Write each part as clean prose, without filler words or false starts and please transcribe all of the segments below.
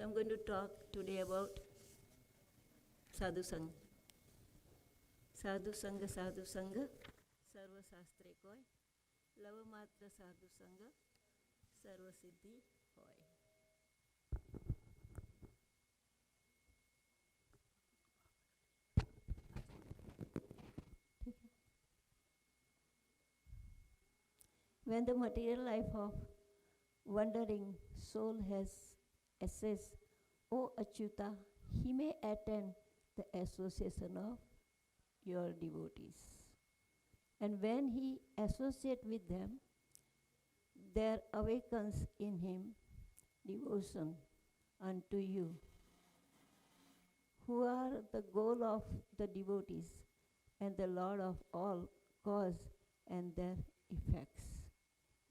So I'm going to talk today about Sadhu Sangha. Sadhu Sangha, Sarva Shastre Koi, Lava Matra Sadhu Sangha, Sarva Siddhi Hoy. When the material life of wandering soul has assessed, O Achyuta, he may attend the association of your devotees. And when he associates with them, there awakens in him devotion unto you, who are the goal of the devotees and the Lord of all cause and their effects.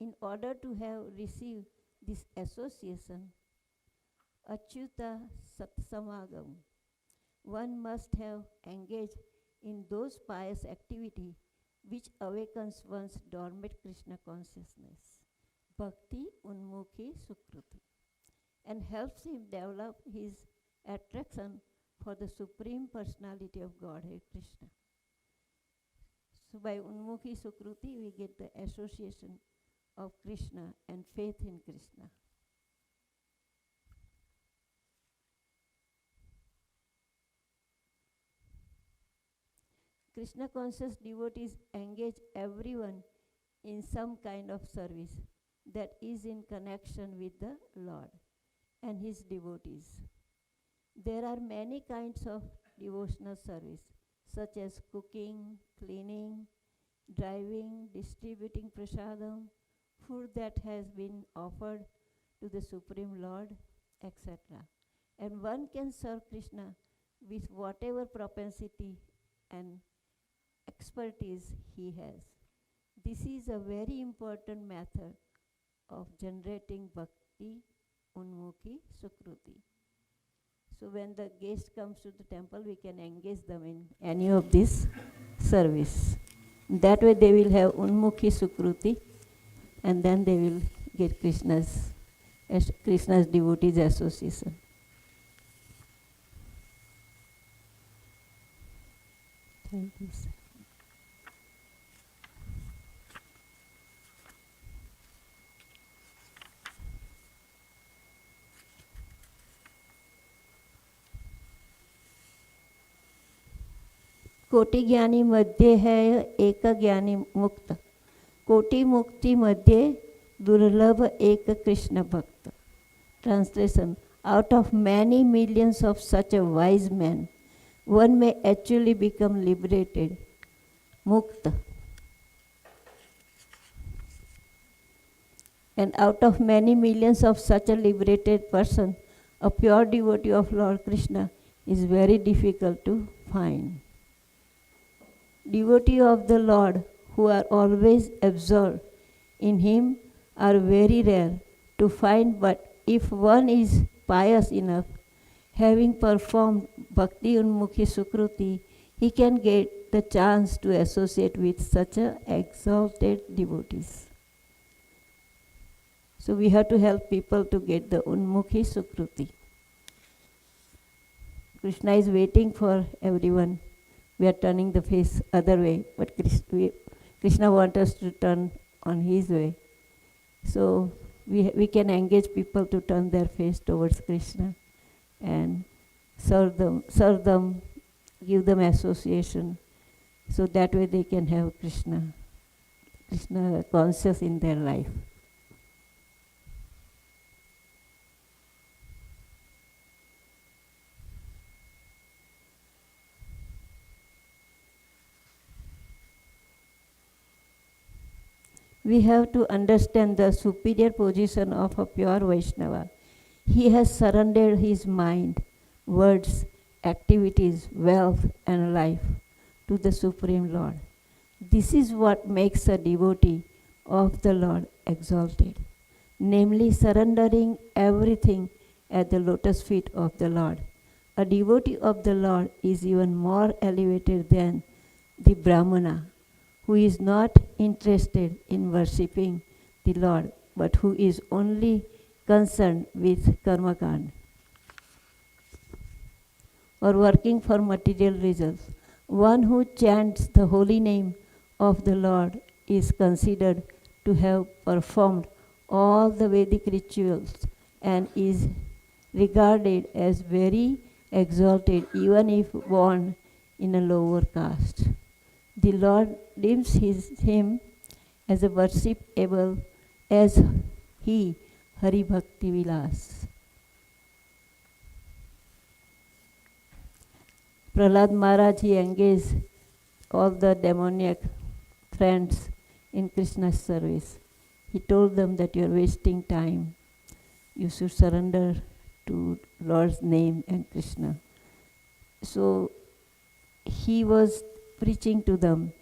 In order to have received this association, Achyuta Satsamagam, one must have engaged in those pious activity which awakens one's dormant Krishna consciousness, Bhakti Unmukhi Sukruti, and helps him develop his attraction for the Supreme Personality of Godhead, Krishna. So by Unmukhi Sukruti, we get the association of Krishna and faith in Krishna. Krishna conscious devotees engage everyone in some kind of service that is in connection with the Lord and his devotees. There are many kinds of devotional service, such as cooking, cleaning, driving, distributing prasadam, food that has been offered to the Supreme Lord, etc. And one can serve Krishna with whatever propensity and expertise he has. This is a very important method of generating Bhakti Unmukhi Sukruti. So when the guest comes to the temple, we can engage them in any of this service. That way they will have Unmukhi Sukruti, and then they will get Krishna's devotees association. Thank you, sir. कोटि ज्ञानी मध्य है एक ज्ञानी मुक्त, कोटि मुक्ति मध्य दुर्लभ एक कृष्ण भक्त. Translation: out of many millions of such a wise man, one may actually become liberated, mukta. And out of many millions of such a liberated person, a pure devotee of Lord Krishna is very difficult to find. Devotees of the Lord who are always absorbed in him are very rare to find, but if one is pious enough, having performed Bhakti Unmukhi Sukruti, he can get the chance to associate with such a exalted devotees. So we have to help people to get the Unmukhi Sukruti. Krishna is waiting for everyone. We are turning the face other way, but Krishna wants us to turn on his way. So we can engage people to turn their face towards Krishna and serve them, give them association, so that way they can have Krishna conscious in their life. We have to understand the superior position of a pure Vaishnava. He has surrendered his mind, words, activities, wealth and life to the Supreme Lord. This is what makes a devotee of the Lord exalted, namely surrendering everything at the lotus feet of the Lord. A devotee of the Lord is even more elevated than the Brahmana, who is not interested in worshipping the Lord, but who is only concerned with karmakand. or working for material results. One who chants the holy name of the Lord is considered to have performed all the Vedic rituals and is regarded as very exalted even if born in a lower caste. The Lord deems him as a worshipable as he, Hari Bhakti Vilas. Prahlad Maharaj, he engaged all the demoniac friends in Krishna's service. He told them that you are wasting time. You should surrender to Lord's name and Krishna. So he was preaching to them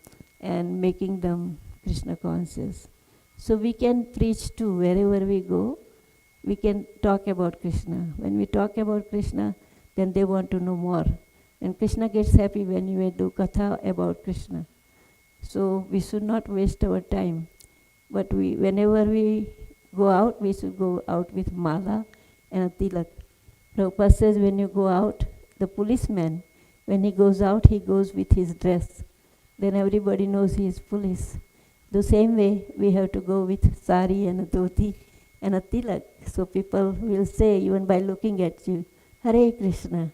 and making them Krishna conscious. So we can preach too wherever we go. We can talk about Krishna. When we talk about Krishna, then they want to know more. And Krishna gets happy when you do katha about Krishna. So we should not waste our time. But whenever we go out, we should go out with mala and a tilak. Prabhupada says when you go out, the policeman, when he goes out, he goes with his dress. Then everybody knows he is police. The same way, we have to go with sari and a dhoti and a tilak. So people will say, even by looking at you, Hare Krishna.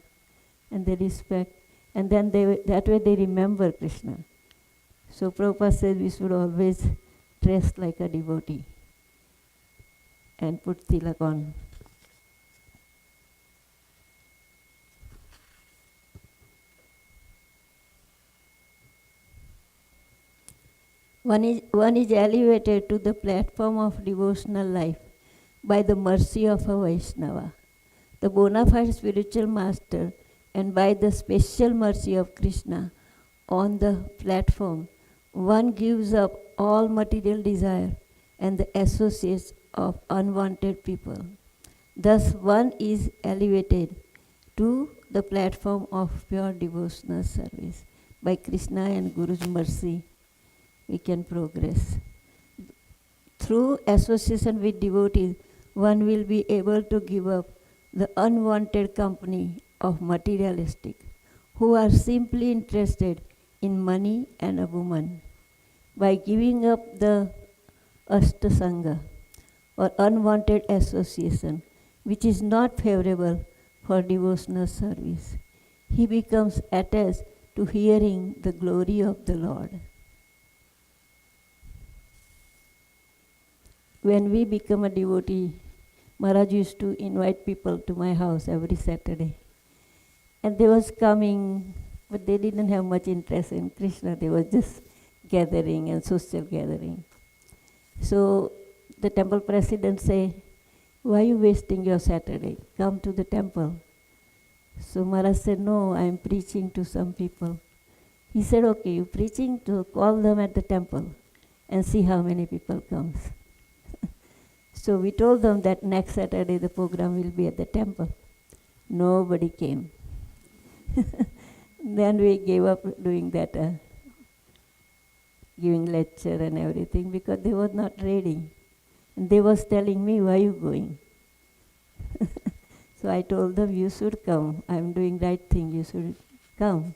And they respect. And then that way they remember Krishna. So Prabhupada says we should always dress like a devotee and put tilak on. One is elevated to the platform of devotional life by the mercy of a Vaishnava, the bona fide spiritual master, and by the special mercy of Krishna on the platform, one gives up all material desire and the associates of unwanted people. Thus one is elevated to the platform of pure devotional service. By Krishna and Guru's mercy, we can progress. Through association with devotees, one will be able to give up the unwanted company of materialistic, who are simply interested in money and a woman. By giving up the astasanga, or unwanted association, which is not favorable for devotional service, he becomes attached to hearing the glory of the Lord. When we become a devotee, Maharaj used to invite people to my house every Saturday. And they was coming, but they didn't have much interest in Krishna. They were just gathering and social gathering. So the temple president say, why are you wasting your Saturday? Come to the temple. So Maharaj said, no, I am preaching to some people. He said, okay, you're preaching, to call them at the temple and see how many people comes. So we told them that next Saturday the program will be at the temple. Nobody came. Then we gave up doing that, giving lecture and everything, because they were not ready. And they was telling me, why are you going? So I told them, you should come. I'm doing right thing, you should come.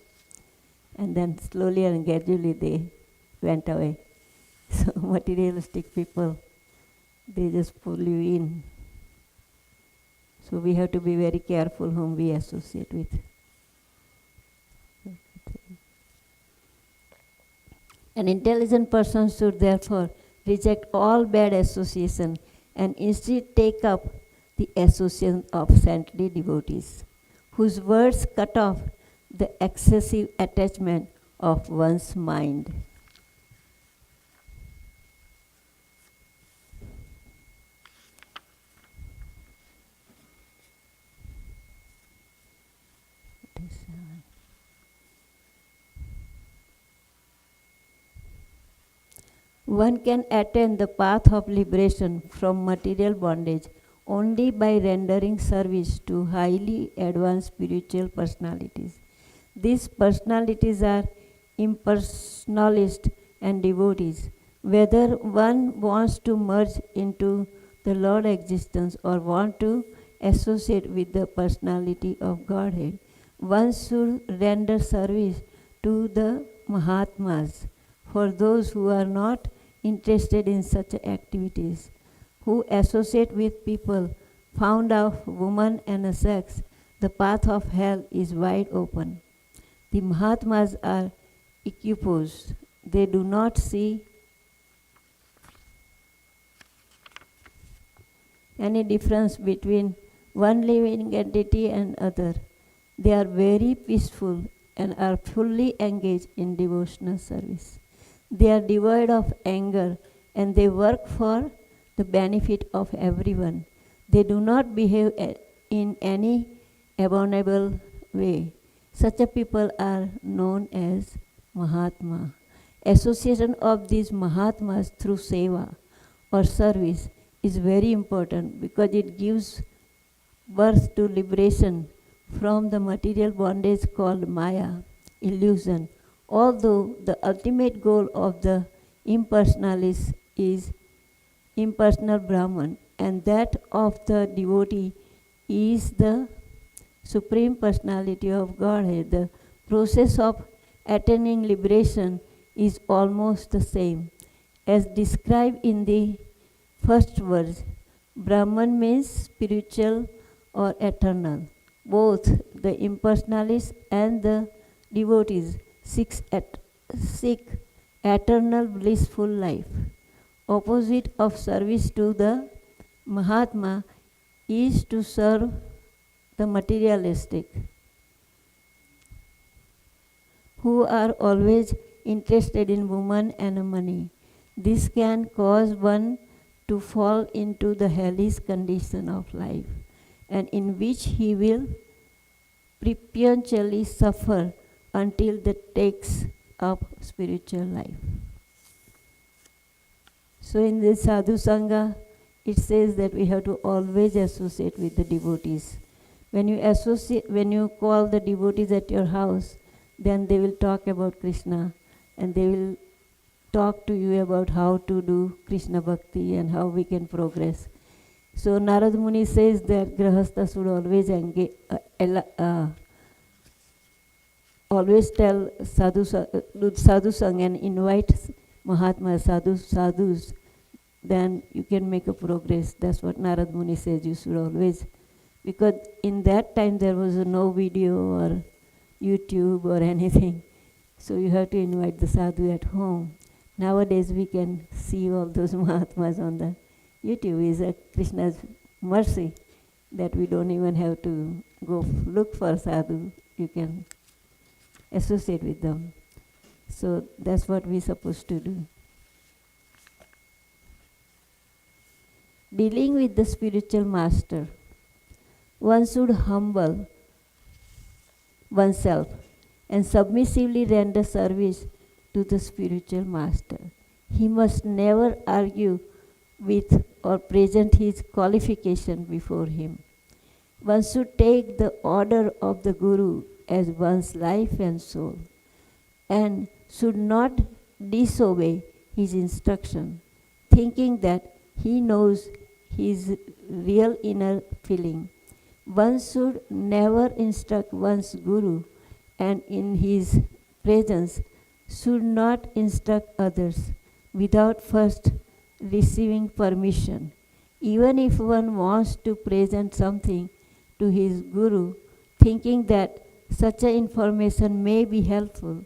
And then slowly and gradually they went away. So materialistic people, they just pull you in. So we have to be very careful whom we associate with. An intelligent person should therefore reject all bad association and instead take up the association of saintly devotees, whose words cut off the excessive attachment of one's mind. One can attain the path of liberation from material bondage only by rendering service to highly advanced spiritual personalities. These personalities are impersonalists and devotees. Whether one wants to merge into the Lord existence or want to associate with the personality of Godhead, One should render service to the Mahatmas, for those who are not interested in such activities, who associate with people fond of woman and sex, the path of hell is wide open. The Mahatmas are equiposed. They do not see any difference between one living entity and other. They are very peaceful and are fully engaged in devotional service. They are devoid of anger and they work for the benefit of everyone. They do not behave in any abominable way. Such a people are known as Mahatma. Association of these Mahatmas through seva or service is very important because it gives birth to liberation from the material bondage called Maya, illusion. Although the ultimate goal of the impersonalist is impersonal Brahman, and that of the devotee is the Supreme Personality of Godhead, the process of attaining liberation is almost the same. As described in the first verse, Brahman means spiritual or eternal. Both the impersonalists and the devotees seek eternal blissful life. Opposite of service to the Mahatma is to serve the materialistic, who are always interested in woman and money. This can cause one to fall into the hellish condition of life, and in which he will perpetually suffer until that takes up spiritual life. So in this sadhu sangha, it says that we have to always associate with the devotees. When you call the devotees at your house, then they will talk about Krishna and they will talk to you about how to do Krishna Bhakti and how we can progress. So Narad Muni says that Grahastha should always always tell sadhu sang and invite Mahatma sadhus, then you can make a progress. That's what Narad Muni says, you should always. Because in that time there was no video or YouTube or anything. So you have to invite the sadhu at home. Nowadays we can see all those Mahatmas on the YouTube. Is Krishna's mercy that we don't even have to go look for sadhu. You can associate with them. So that's what we're supposed to do. Dealing with the spiritual master, one should humble oneself and submissively render service to the spiritual master. He must never argue with or present his qualification before him. One should take the order of the Guru as one's life and soul, and should not disobey his instruction, thinking that he knows his real inner feeling. One should never instruct one's Guru, and in his presence should not instruct others without first receiving permission. Even if one wants to present something to his Guru, thinking that such a information may be helpful,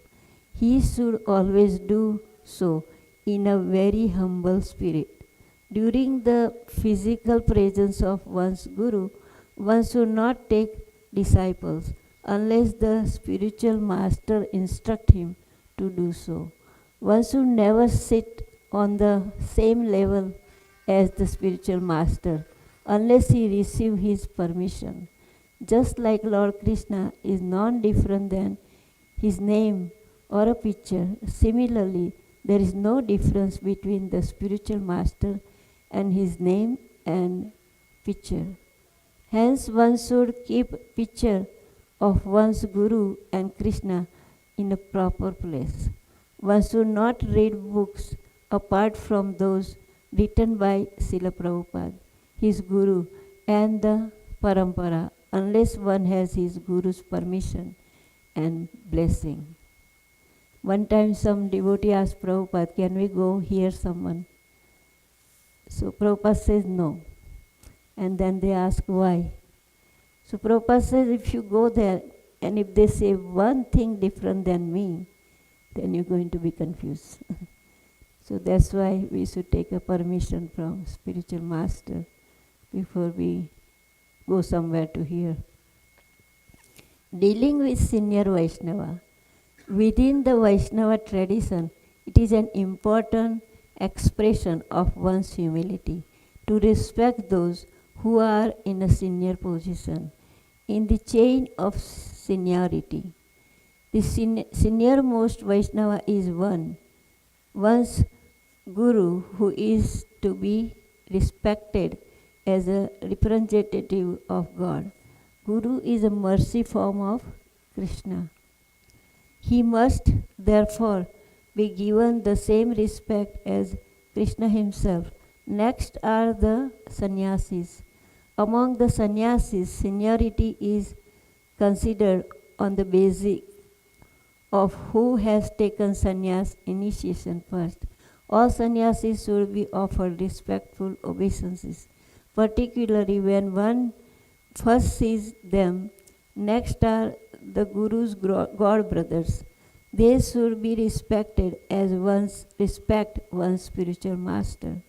he should always do so in a very humble spirit. During the physical presence of one's Guru, one should not take disciples unless the spiritual master instruct him to do so. One should never sit on the same level as the spiritual master unless he receive his permission. Just like Lord Krishna is non-different than his name or a picture, similarly, there is no difference between the spiritual master and his name and picture. Hence, one should keep picture of one's Guru and Krishna in a proper place. One should not read books apart from those written by Srila Prabhupada, his Guru, and the Parampara unless one has his guru's permission and blessing. One time some devotee asked Prabhupada, can we go hear someone? So Prabhupada says no. And then they ask why. So Prabhupada says, if you go there and if they say one thing different than me, then you're going to be confused. So that's why we should take a permission from spiritual master before we go somewhere to hear. Dealing with senior Vaishnava. Within the Vaishnava tradition, it is an important expression of one's humility to respect those who are in a senior position in the chain of seniority. The senior-most Vaishnava is one's Guru, who is to be respected as a representative of God. Guru is a mercy form of Krishna. He must therefore be given the same respect as Krishna himself. Next are the sannyasis. Among the sannyasis, seniority is considered on the basis of who has taken sannyas initiation first. All sannyasis should be offered respectful obeisances, particularly when one first sees them. Next are the Guru's god brothers. They should be respected as one's respect one's spiritual master.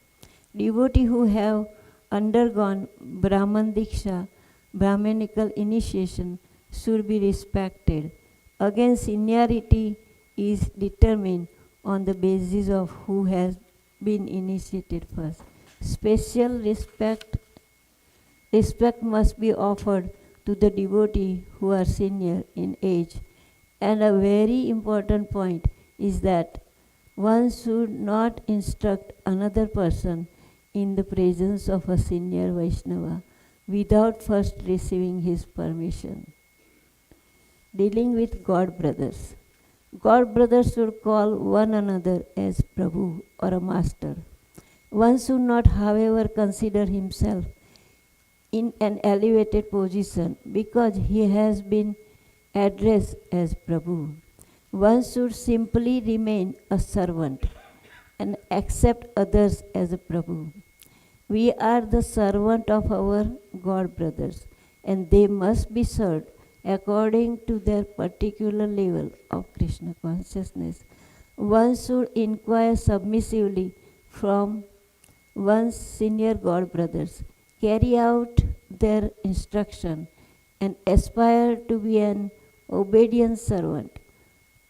Devotees who have undergone Brahman Diksha, Brahmanical initiation, should be respected. Again, seniority is determined on the basis of who has been initiated first. Special respect must be offered to the devotee who are senior in age. And a very important point is that one should not instruct another person in the presence of a senior Vaishnava without first receiving his permission. Dealing with God brothers. God brothers should call one another as Prabhu or a master. One should not, however, consider himself in an elevated position because he has been addressed as Prabhu. One should simply remain a servant and accept others as a Prabhu. We are the servant of our God brothers, and they must be served according to their particular level of Krishna consciousness. One should inquire submissively from one's senior God brothers, carry out their instruction, and aspire to be an obedient servant.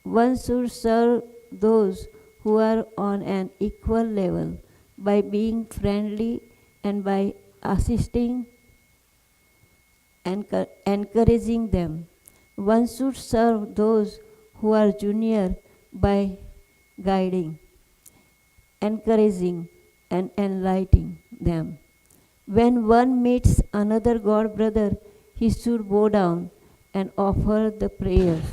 One should serve those who are on an equal level by being friendly and by assisting and encouraging them. One should serve those who are junior by guiding, encouraging, and enlightening them. When one meets another God brother, he should bow down and offer the prayers.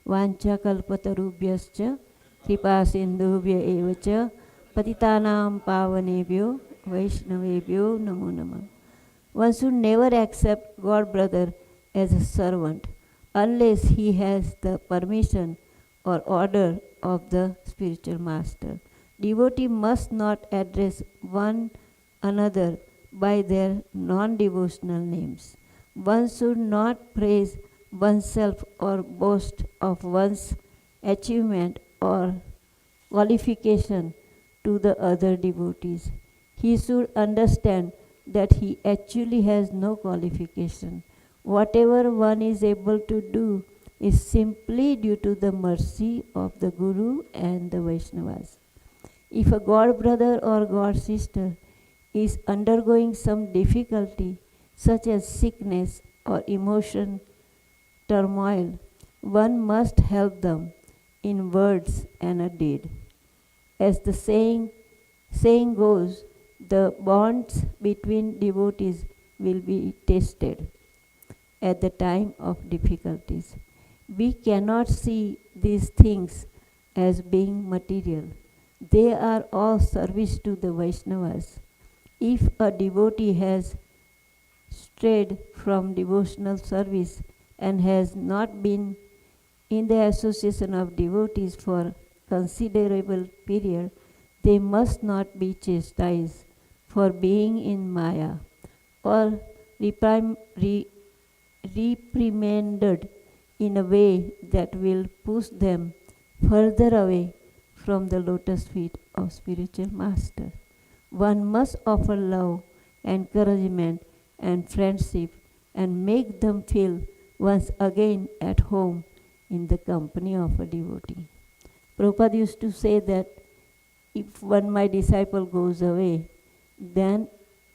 Vancha kalpatarubhyascha kripa sindhubhya evacha patitanam pavanebhyo vaishnavebhyo namo namah. One should never accept God brother as a servant unless he has the permission or order of the spiritual master. Devotee must not address one another by their non-devotional names. One should not praise oneself or boast of one's achievement or qualification to the other devotees. He should understand that he actually has no qualification. Whatever one is able to do is simply due to the mercy of the Guru and the Vaishnavas. If a God brother or God sister is undergoing some difficulty, such as sickness or emotion turmoil, one must help them in words and a deed. As the saying goes, the bonds between devotees will be tested at the time of difficulties. We cannot see these things as being material. They are all service to the Vaishnavas. If a devotee has strayed from devotional service and has not been in the association of devotees for considerable period, they must not be chastised for being in Maya or reprimanded in a way that will push them further away from the lotus feet of spiritual master. One must offer love, encouragement, and friendship and make them feel once again at home in the company of a devotee. Prabhupada used to say that if one my disciple goes away, then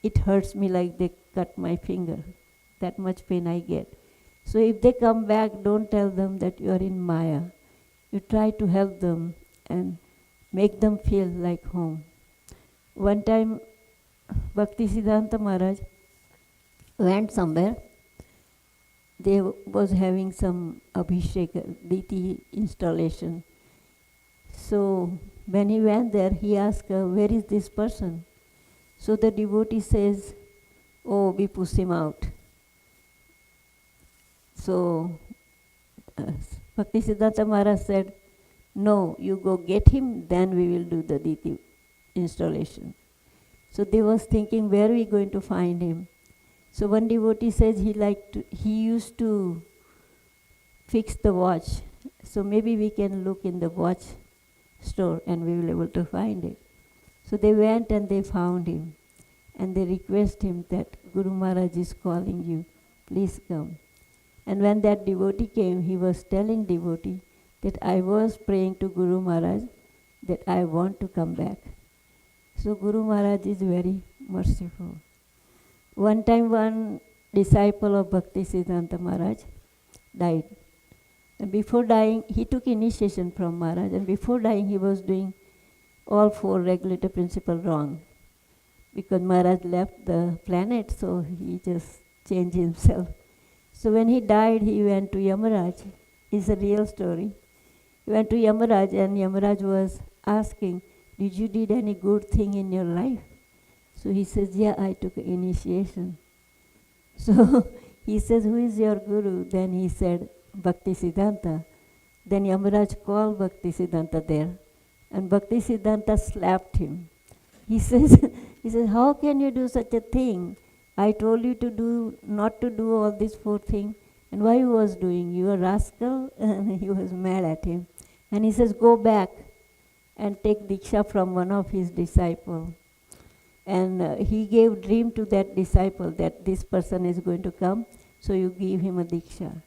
it hurts me like they cut my finger. That much pain I get. So if they come back, don't tell them that you are in Maya. You try to help them and make them feel like home. One time, Bhaktisiddhanta Maharaj went somewhere. They was having some Abhishek, Diti installation. So when he went there, he asked, where is this person? So the devotee says, oh, we push him out. So Bhaktisiddhanta Maharaj said, no, you go get him, then we will do the Diti installation. So they was thinking, where are we going to find him? So one devotee says he used to fix the watch. So maybe we can look in the watch store and we will be able to find it. So they went and they found him. And they request him that Guru Maharaj is calling you, please come. And when that devotee came, he was telling devotee that I was praying to Guru Maharaj that I want to come back. So Guru Maharaj is very merciful. One time one disciple of Bhaktisiddhanta Maharaj died. And before dying, he took initiation from Maharaj, and before dying he was doing all 4 regulator principles wrong. Because Maharaj left the planet, so he just changed himself. So when he died, he went to Yamaraj. It's a real story. He went to Yamaraj, and Yamaraj was asking, did you did any good thing in your life? So he says, yeah, I took initiation. So he says, who is your guru? Then he said, Bhaktisiddhanta. Then Yamaraj called Bhaktisiddhanta there, and Bhaktisiddhanta slapped him. He says, how can you do such a thing? I told you to do not to do all these 4 things, and why you was doing? You a rascal? And he was mad at him. And he says, go back and take Diksha from one of his disciples. And he gave dream to that disciple that this person is going to come, so you give him a Diksha.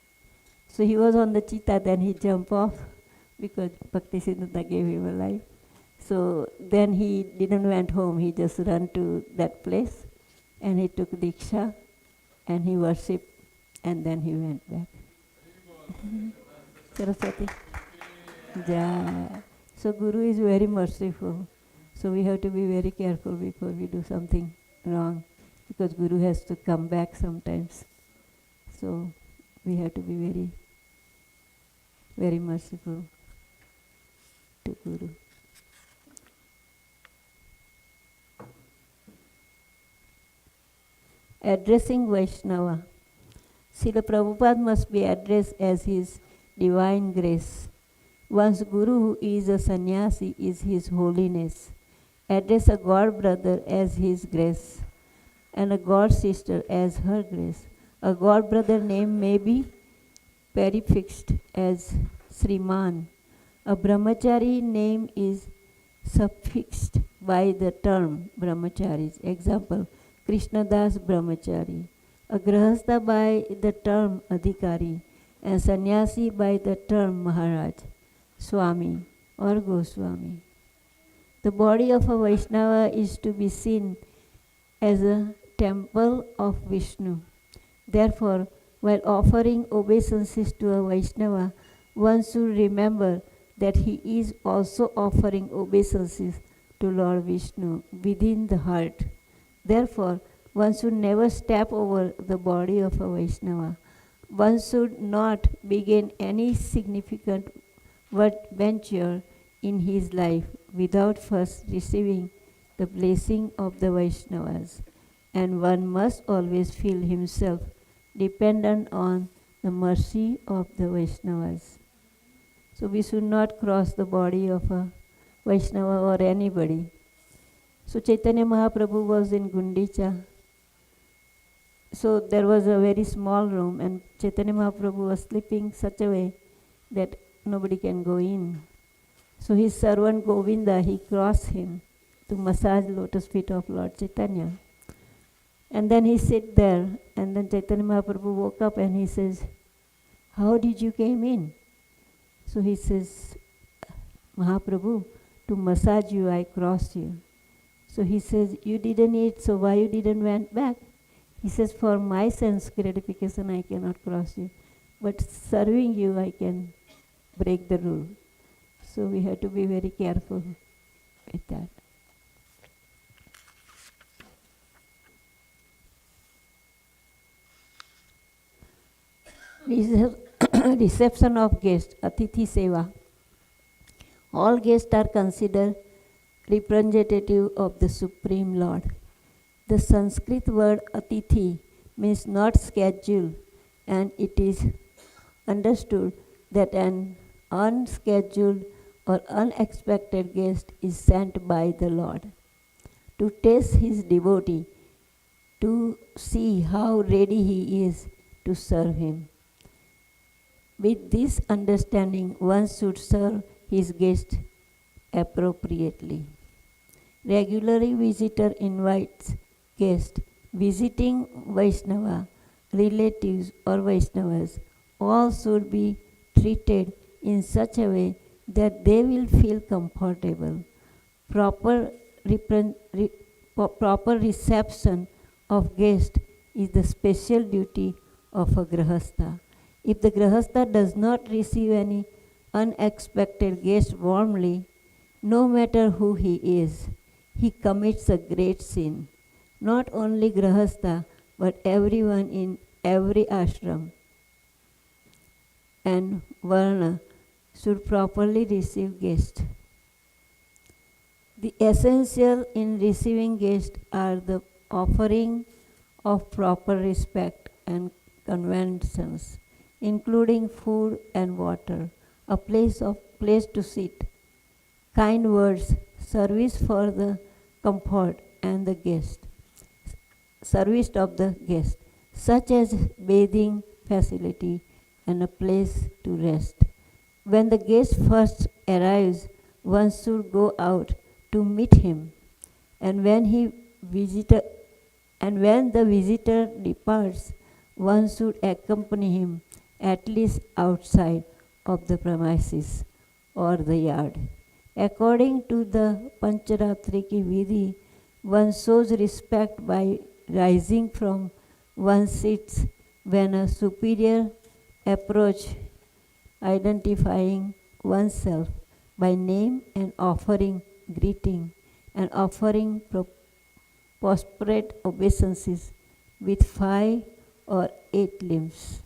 So he was on the cheetah, then he jumped off because Bhaktisiddhanta gave him a life. So then he didn't went home, he just ran to that place and he took Diksha and he worshipped and then he went back. Saraswati. Jai. So Guru is very merciful. So we have to be very careful before we do something wrong, because Guru has to come back sometimes. So we have to be very, very merciful to Guru. Addressing Vaishnava. Srila Prabhupada must be addressed as His Divine Grace. One's Guru, who is a sannyasi, is His Holiness. Address a God brother as His Grace, and a God sister as her Grace. A God brother name may be prefixed as Sriman. A brahmachari name is suffixed by the term brahmacharis. Example, Krishnadas brahmachari. A grahastha by the term adhikari, and sannyasi by the term Maharaj, Swami or Goswami. The body of a Vaishnava is to be seen as a temple of Vishnu. Therefore, while offering obeisances to a Vaishnava, one should remember that he is also offering obeisances to Lord Vishnu within the heart. Therefore, one should never step over the body of a Vaishnava. One should not begin any significant venture in his life without first receiving the blessing of the Vaishnavas. and one must always feel himself dependent on the mercy of the Vaishnavas. So we should not cross the body of a Vaishnava or anybody. So Chaitanya Mahaprabhu was in Gundicha. So there was a very small room and Chaitanya Mahaprabhu was sleeping such a way that nobody can go in. So his servant Govinda, he crossed him to massage lotus feet of Lord Chaitanya. And then he sit there, and then Chaitanya Mahaprabhu woke up and he says, "How did you came in?" So he says, "Mahaprabhu, to massage you I crossed you." So he says, "You didn't eat, so why you didn't went back?" He says, "For my sense gratification I cannot cross you, but serving you I can break the rule." So we have to be very careful with that. Reception of guests, Atithi Seva. All guests are considered representative of the Supreme Lord. The Sanskrit word Atithi means not scheduled, and it is understood that an unscheduled or unexpected guest is sent by the Lord to test his devotee, to see how ready he is to serve him. With this understanding, one should serve his guest appropriately. Regularly visitor invites guests visiting Vaishnava, relatives or Vaishnavas. All should be treated in such a way that they will feel comfortable. Proper reception of guests is the special duty of a grahastha. If the grahastha does not receive any unexpected guest warmly, no matter who he is, he commits a great sin. Not only grahastha, but everyone in every ashram and varna should properly receive guests. The essential in receiving guests are the offering of proper respect and conventions, including food and water, a place to sit, kind words, service for the comfort and the guest, service of the guest, such as bathing facility and a place to rest. When the guest first arrives, one should go out to meet him, and when the visitor departs, one should accompany him at least outside of the premises or the yard. According to the Pancharatriki Vidhi, one shows respect by rising from one's seats when a superior approach, identifying oneself by name and offering greeting and offering prostrate obeisances with 5 or 8 limbs.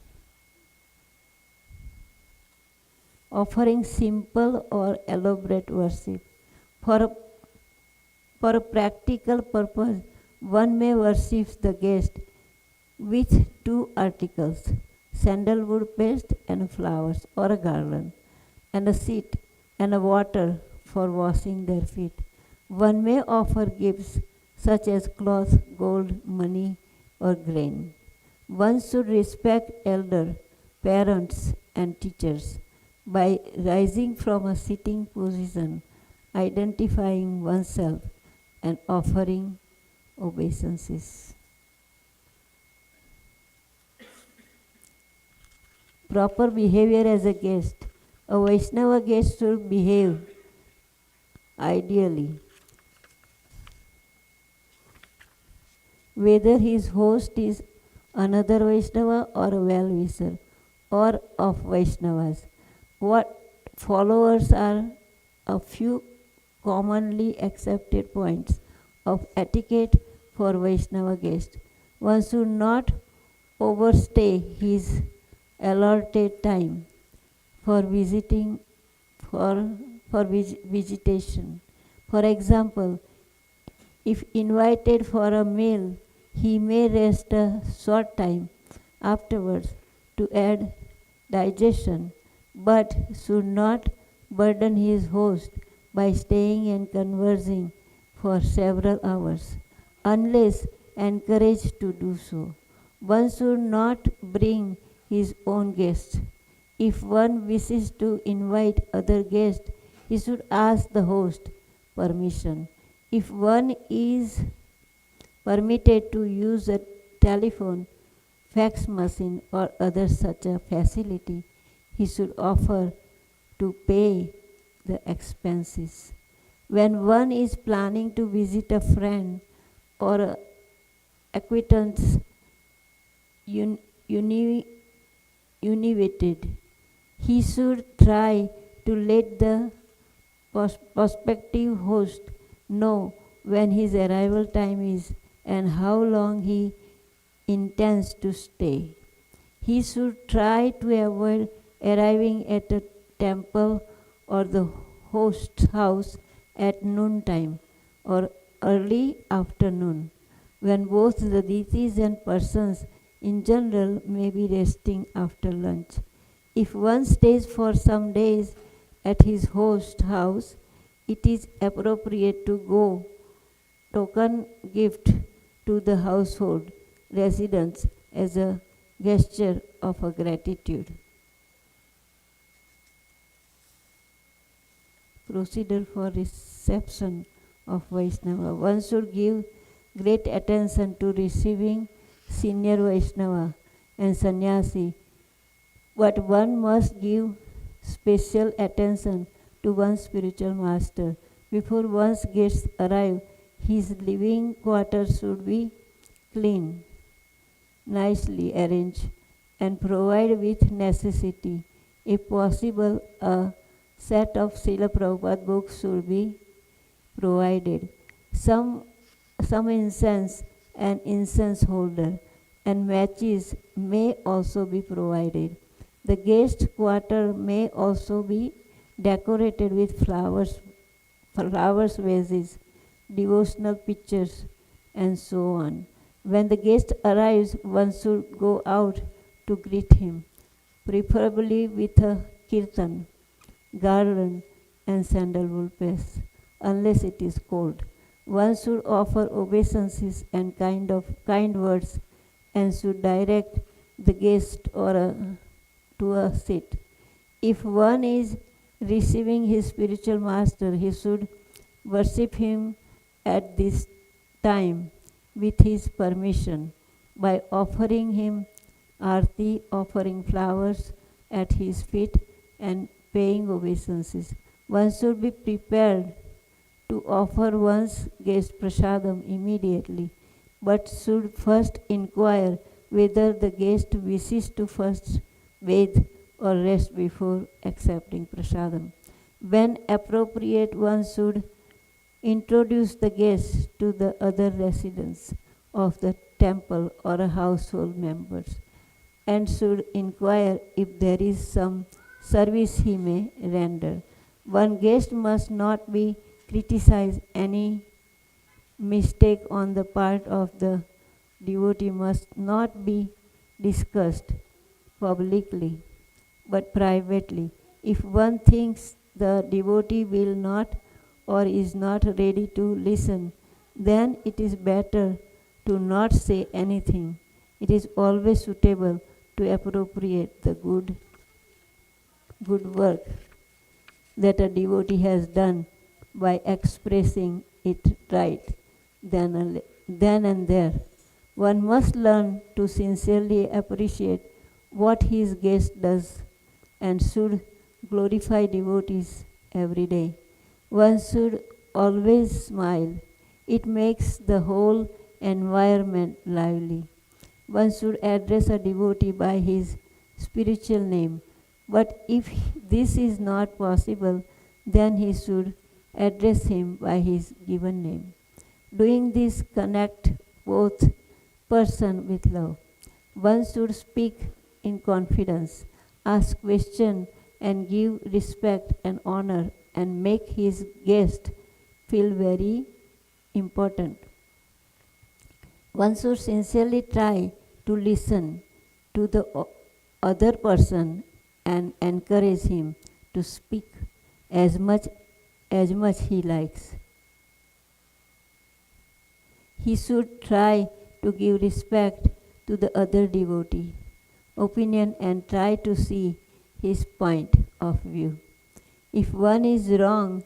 Offering simple or elaborate worship. For a practical purpose, one may worship the guest with 2 articles, sandalwood paste and flowers or a garland, and a seat and a water for washing their feet. One may offer gifts such as cloth, gold, money, or grain. One should respect elder, parents, and teachers by rising from a sitting position, identifying oneself, and offering obeisances. Proper behavior as a guest. A Vaishnava guest should behave ideally. Whether his host is another Vaishnava or a well-wisher or of Vaishnavas. What followers are a few commonly accepted points of etiquette for Vaishnava guests. One should not overstay his allotted time for visitation. For example, if invited for a meal, He may rest a short time afterwards to aid digestion, but should not burden his host by staying and conversing for several hours, unless encouraged to do so. One should not bring his own guests. If one wishes to invite other guests, he should ask the host permission. If one is permitted to use a telephone, fax machine, or other such a facility, he should offer to pay the expenses. When one is planning to visit a friend or a acquaintance uninvited, he should try to let the prospective host know when his arrival time is and how long he intends to stay. He should try to avoid arriving at a temple or the host's house at noontime or early afternoon, when both the deities and persons in general may be resting after lunch. If one stays for some days at his host's house, it is appropriate to go token gift to the household residents as a gesture of a gratitude. Procedure for reception of Vaishnava. One should give great attention to receiving senior Vaishnava and sannyasi, but one must give special attention to one's spiritual master. Before one's guests arrive, his living quarters should be clean, nicely arranged, and provide with necessity. If possible, a set of Srila Prabhupada books should be provided. Some incense and incense holder and matches may also be provided. The guest quarter may also be decorated with flowers, vases, devotional pictures, and so on. When the guest arrives, one should go out to greet him, preferably with a kirtan, garland, and sandalwood paste, unless it is cold. One should offer obeisances and kind words, and should direct the guest to a seat. If one is receiving his spiritual master, he should worship him at this time with his permission by offering him arti, offering flowers at his feet, and paying obeisances. One should be prepared to offer one's guest prasadam immediately, but should first inquire whether the guest wishes to first bathe or rest before accepting prasadam. When appropriate, one should introduce the guest to the other residents of the temple or household members, and should inquire if there is some service he may render. One guest must not be criticized. Any mistake on the part of the devotee must not be discussed publicly, but privately. If one thinks the devotee will not or is not ready to listen, then it is better to not say anything. It is always suitable to appropriate the good work that a devotee has done by expressing it right then and there. One must learn to sincerely appreciate what his guest does and should glorify devotees every day. One should always smile. It makes the whole environment lively. One should address a devotee by his spiritual name, but if this is not possible, then he should address him by his given name. Doing this connect both person with love. One should speak in confidence, ask questions, and give respect and honor, and make his guest feel very important. One should sincerely try to listen to the other person and encourage him to speak as much he likes. He should try to give respect to the other devotee opinion and try to see his point of view. If one is wrong,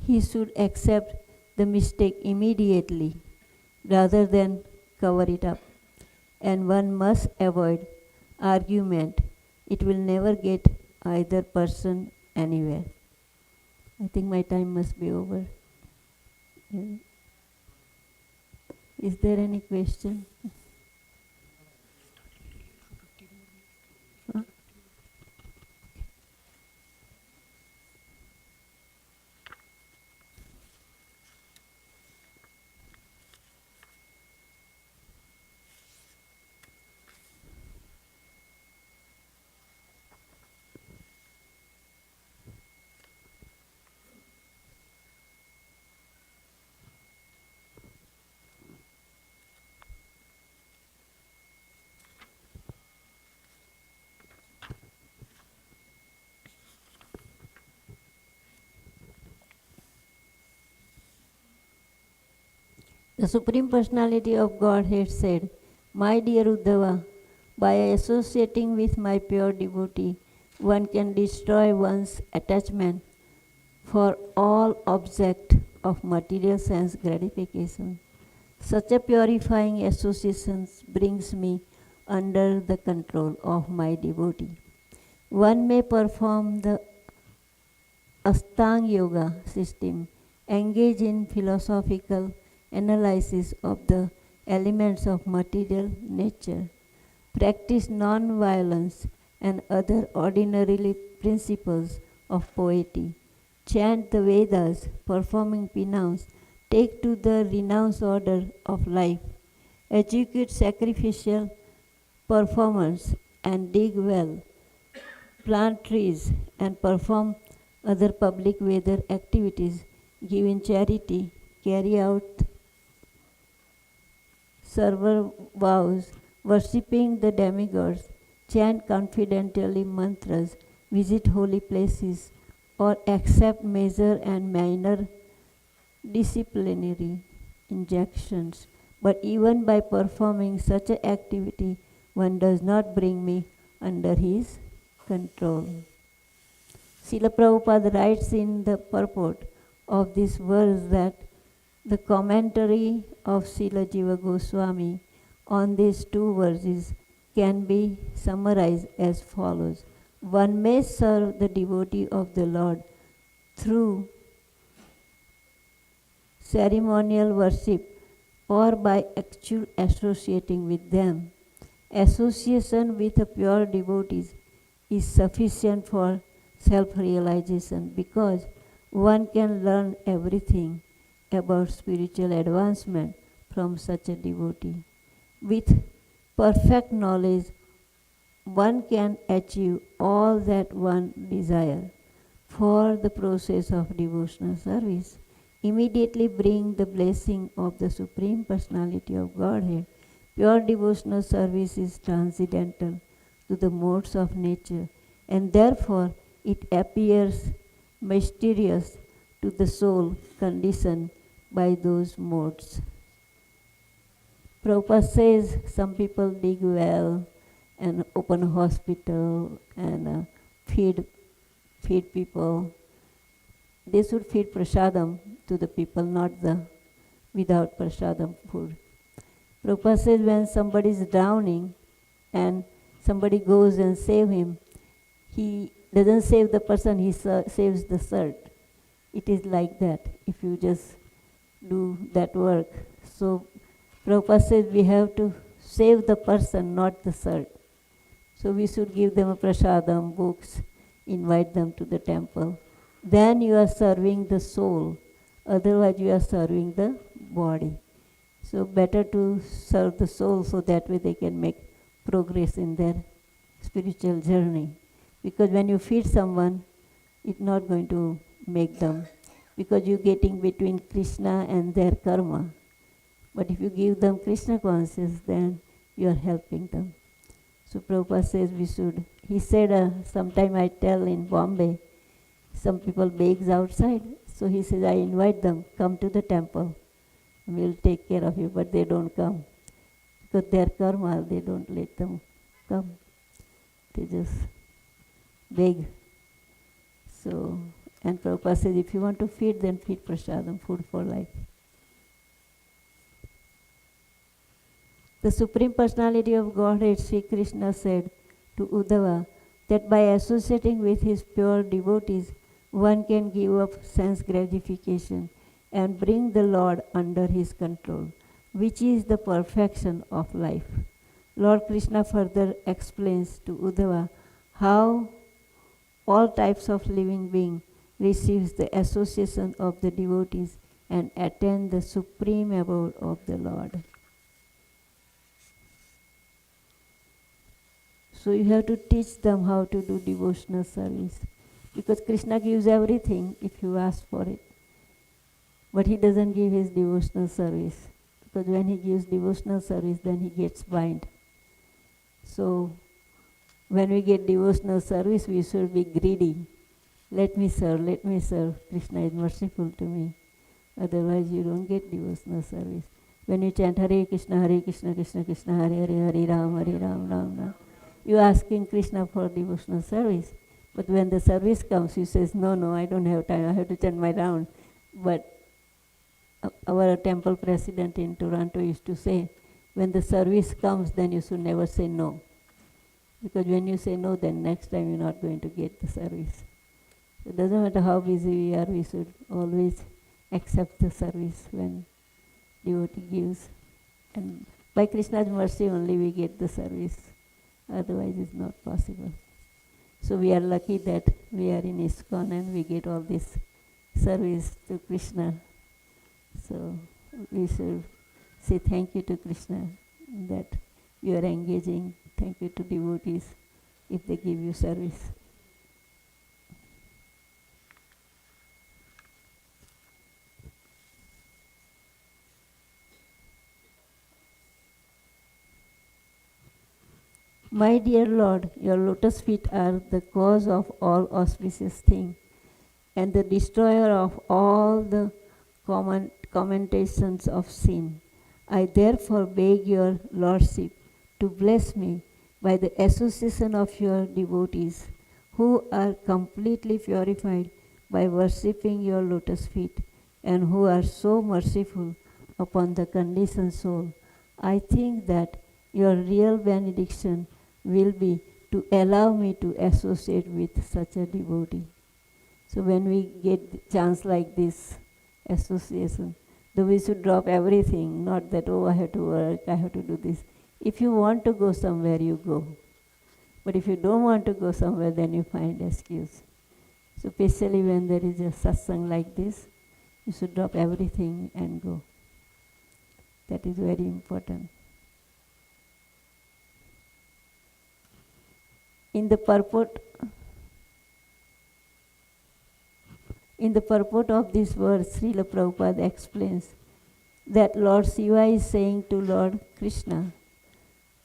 he should accept the mistake immediately rather than cover it up. And one must avoid argument. It will never get either person anywhere. I think my time must be over. Yeah. Is there any question? Huh? The Supreme Personality of Godhead said, "My dear Uddhava, by associating with my pure devotee, one can destroy one's attachment for all object of material sense gratification. Such a purifying association brings me under the control of my devotee. One may perform the Astang Yoga system, engage in philosophical analysis of the elements of material nature, practice non-violence and other ordinary principles of piety, chant the Vedas, performing penance, take to the renounced order of life, execute sacrificial performance and dig well, plant trees and perform other public Veda activities, give in charity, carry out server vows, worshipping the demigods, chant confidentially mantras, visit holy places, or accept major and minor disciplinary injunctions. But even by performing such an activity, one does not bring me under his control." Srila Prabhupada writes in the purport of this verse that the commentary of Srila Jiva Goswami on these two verses can be summarized as follows. One may serve the devotee of the Lord through ceremonial worship or by actual associating with them. Association with the pure devotees is sufficient for self-realization because one can learn everything about spiritual advancement from such a devotee. With perfect knowledge, one can achieve all that one desires for the process of devotional service. Immediately bring the blessing of the Supreme Personality of Godhead. Pure devotional service is transcendental to the modes of nature, and therefore it appears mysterious to the soul conditioned by those modes. Prabhupada says some people dig well and open a hospital and feed people. They should feed prasadam to the people, not the without prasadam food. Prabhupada says when somebody is drowning and somebody goes and save him, he doesn't save the person, he saves the cert. It is like that if you just do that work. So Prabhupada says we have to save the person, not the cert. So we should give them a prasadam, books, invite them to the temple. Then you are serving the soul. Otherwise you are serving the body. So better to serve the soul so that way they can make progress in their spiritual journey. Because when you feed someone, it's not going to make them, because you're getting between Krishna and their karma. But if you give them Krishna consciousness, then you are helping them. So Prabhupada says we should. He said, sometime I tell in Bombay, some people begs outside. So he says, I invite them, come to the temple. We'll take care of you, but they don't come. Because their karma, they don't let them come. They just beg. So, and Prabhupada says, if you want to feed, then feed prasadam, food for life. The Supreme Personality of Godhead, Sri Krishna said to Uddhava that by associating with his pure devotees, one can give up sense gratification and bring the Lord under his control, which is the perfection of life. Lord Krishna further explains to Uddhava how all types of living being receives the association of the devotees and attain the supreme abode of the Lord. So you have to teach them how to do devotional service, because Krishna gives everything if you ask for it. But he doesn't give his devotional service, because when he gives devotional service, then he gets bind. So when we get devotional service, we should be greedy. Let me serve, let me serve. Krishna is merciful to me. Otherwise you don't get devotional service. When you chant Hare Krishna, Krishna Krishna, Hare Hare, Hare Ram, Ram Ram, you are asking Krishna for devotional service. But when the service comes, you says, no, I don't have time, I have to chant my round. But our temple president in Toronto used to say, when the service comes, then you should never say no. Because when you say no, then next time you're not going to get the service. It doesn't matter how busy we are, we should always accept the service when devotee gives. And by Krishna's mercy only we get the service. Otherwise it's not possible. So we are lucky that we are in ISKCON and we get all this service to Krishna. So we should say thank you to Krishna that you are engaging. Thank you to devotees if they give you service. My dear Lord, your lotus feet are the cause of all auspicious things and the destroyer of all the commentations of sin. I therefore beg your Lordship to bless me by the association of your devotees who are completely purified by worshipping your lotus feet and who are so merciful upon the conditioned soul. I think that your real benediction will be to allow me to associate with such a devotee. So when we get chance like this association, though we should drop everything, not that, oh, I have to work, I have to do this. If you want to go somewhere, you go. But if you don't want to go somewhere, then you find excuse. So especially when there is a satsang like this, you should drop everything and go. That is very important. In the purport of this verse, Srila Prabhupada explains that Lord Shiva is saying to Lord Krishna,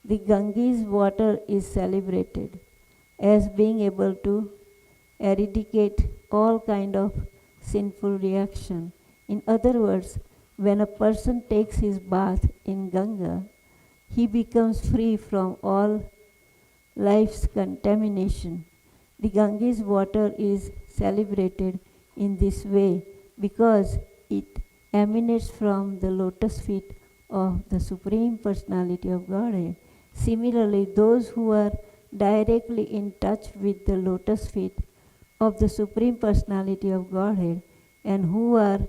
the Ganges water is celebrated as being able to eradicate all kind of sinful reaction. In other words, when a person takes his bath in Ganga, he becomes free from all life's contamination. The Ganges water is celebrated in this way because it emanates from the lotus feet of the Supreme Personality of Godhead. Similarly, those who are directly in touch with the lotus feet of the Supreme Personality of Godhead and who are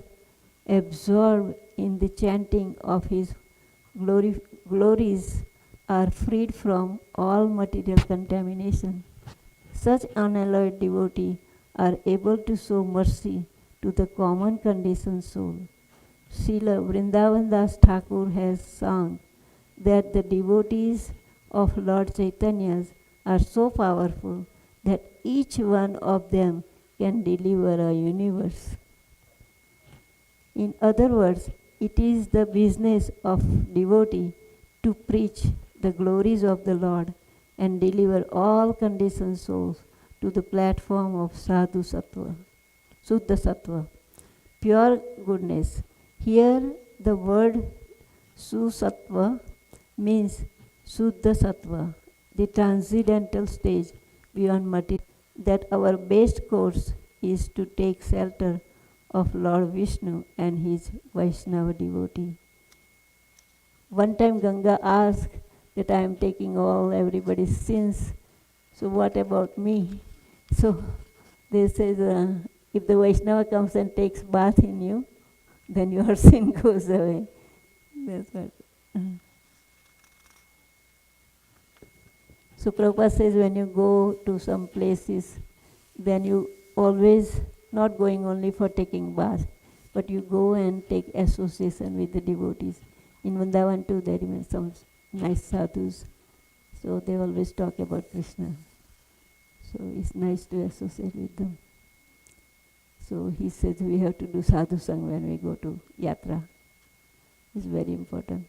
absorbed in the chanting of his glories are freed from all material contamination. Such unalloyed devotees are able to show mercy to the common conditioned soul. Srila Vrindavan Das Thakur has sung that the devotees of Lord Chaitanya are so powerful that each one of them can deliver a universe. In other words, it is the business of devotee to preach the glories of the Lord and deliver all conditioned souls to the platform of sadhu sattva, Suddha Sattva, pure goodness. Here the word Susattva means Suddha Sattva, the transcendental stage beyond material. That our best course is to take shelter of Lord Vishnu and his Vaishnava devotee. One time Ganga asked that I am taking all everybody's sins, so what about me? So they said, if the Vaishnava comes and takes bath in you, then your sin goes away. That's what. So Prabhupada says when you go to some places, then you always not going only for taking bath, but you go and take association with the devotees. In Vrindavan too, there are some nice sadhus, so they always talk about Krishna. So it's nice to associate with them. So he says we have to do sadhu sang when we go to yatra. It's very important.